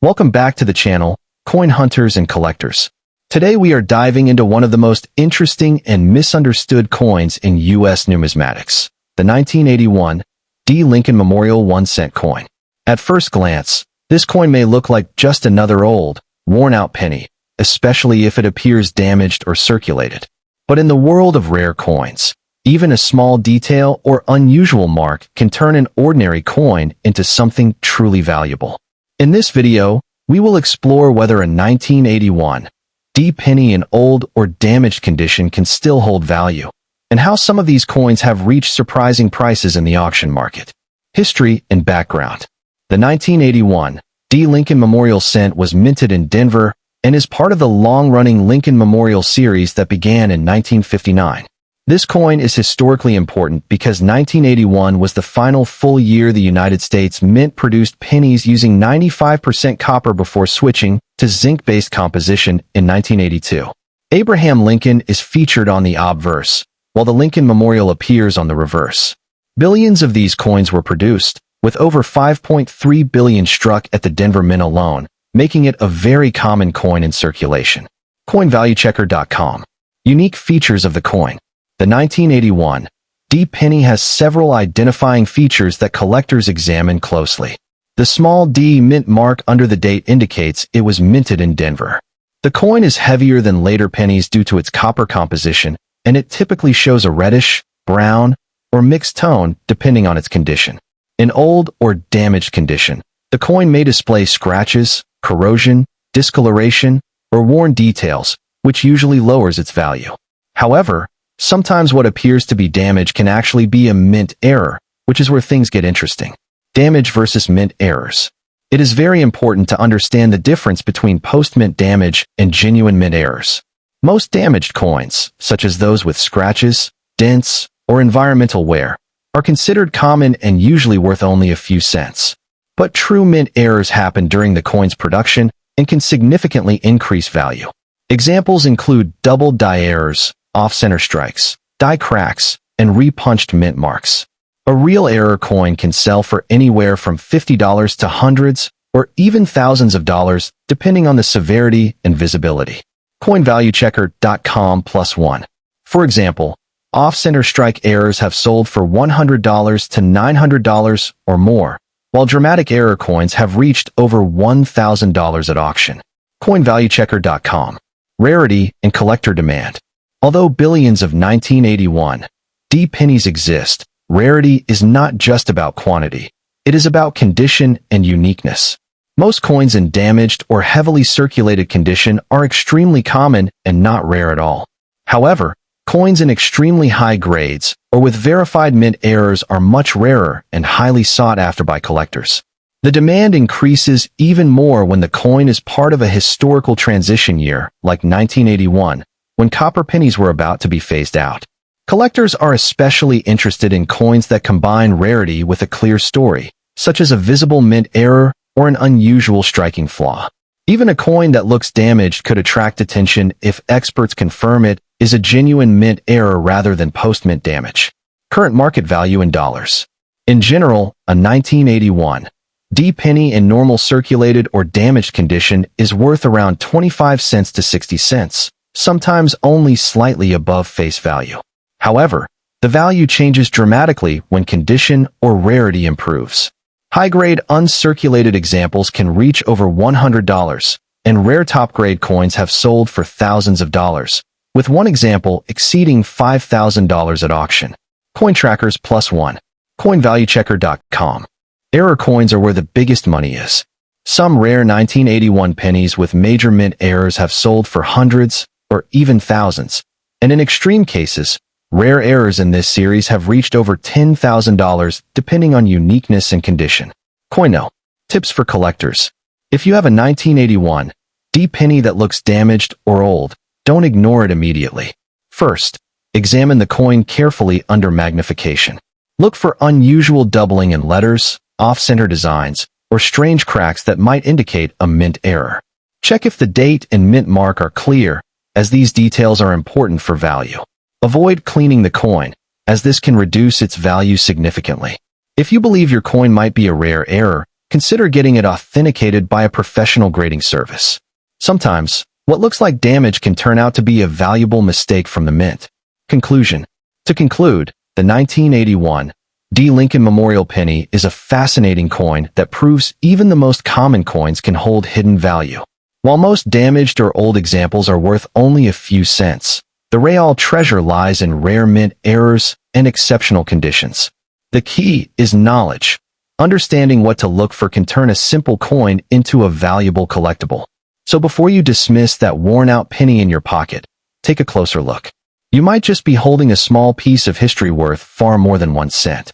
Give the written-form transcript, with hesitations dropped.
Welcome back to the channel, Coin Hunters and Collectors. Today we are diving into one of the most interesting and misunderstood coins in U.S. numismatics, the 1981 D. Lincoln Memorial 1-cent coin. At first glance, this coin may look like just another old, worn-out penny, especially if it appears damaged or circulated. But in the world of rare coins, even a small detail or unusual mark can turn an ordinary coin into something truly valuable. In this video, we will explore whether a 1981 D penny in old or damaged condition can still hold value, and how some of these coins have reached surprising prices in the auction market. History and background. The 1981 D. Lincoln Memorial cent was minted in Denver and is part of the long-running Lincoln Memorial series that began in 1959. This coin is historically important because 1981 was the final full year the United States Mint produced pennies using 95% copper before switching to zinc-based composition in 1982. Abraham Lincoln is featured on the obverse, while the Lincoln Memorial appears on the reverse. Billions of these coins were produced, with over 5.3 billion struck at the Denver Mint alone, making it a very common coin in circulation. CoinValueChecker.com. Unique features of the coin. The 1981 D penny has several identifying features that collectors examine closely. The small D mint mark under the date indicates it was minted in Denver. The coin is heavier than later pennies due to its copper composition, and it typically shows a reddish, brown, or mixed tone depending on its condition. In old or damaged condition, the coin may display scratches, corrosion, discoloration, or worn details, which usually lowers its value. However, sometimes what appears to be damage can actually be a mint error, which is where things get interesting. Damage versus mint errors. It is very important to understand the difference between post-mint damage and genuine mint errors. Most damaged coins, such as those with scratches, dents, or environmental wear, are considered common and usually worth only a few cents. But true mint errors happen during the coin's production and can significantly increase value. Examples include double die errors, off-center strikes, die cracks, and repunched mint marks. A real error coin can sell for anywhere from $50 to hundreds or even thousands of dollars, depending on the severity and visibility. CoinValueChecker.com +1. For example, off-center strike errors have sold for $100 to $900 or more, while dramatic error coins have reached over $1,000 at auction. CoinValueChecker.com. Rarity and collector demand. Although billions of 1981 D pennies exist, rarity is not just about quantity. It is about condition and uniqueness. Most coins in damaged or heavily circulated condition are extremely common and not rare at all. However, coins in extremely high grades or with verified mint errors are much rarer and highly sought after by collectors. The demand increases even more when the coin is part of a historical transition year, like 1981, when copper pennies were about to be phased out. Collectors are especially interested in coins that combine rarity with a clear story, such as a visible mint error or an unusual striking flaw. Even a coin that looks damaged could attract attention if experts confirm it is a genuine mint error rather than post-mint damage. Current market value in dollars. In general, a 1981 D penny in normal circulated or damaged condition is worth around 25 cents to 60 cents, sometimes only slightly above face value. However, the value changes dramatically when condition or rarity improves. High-grade uncirculated examples can reach over $100, and rare top-grade coins have sold for thousands of dollars, with one example exceeding $5,000 at auction. CoinTrackers +1. CoinValueChecker.com. Error coins are where the biggest money is. Some rare 1981 pennies with major mint errors have sold for hundreds or even thousands, and in extreme cases, rare errors in this series have reached over $10,000 depending on uniqueness and condition. Coino. Tips for collectors. If you have a 1981 D penny that looks damaged or old, don't ignore it immediately. First, examine the coin carefully under magnification. Look for unusual doubling in letters, off-center designs, or strange cracks that might indicate a mint error. Check if the date and mint mark are clear, as these details are important for value. Avoid cleaning the coin, as this can reduce its value significantly. If you believe your coin might be a rare error, consider getting it authenticated by a professional grading service. Sometimes, what looks like damage can turn out to be a valuable mistake from the mint. Conclusion. To conclude, the 1981 D. Lincoln Memorial Penny is a fascinating coin that proves even the most common coins can hold hidden value. While most damaged or old examples are worth only a few cents, the real treasure lies in rare mint errors and exceptional conditions. The key is knowledge. Understanding what to look for can turn a simple coin into a valuable collectible. So before you dismiss that worn-out penny in your pocket, take a closer look. You might just be holding a small piece of history worth far more than 1 cent.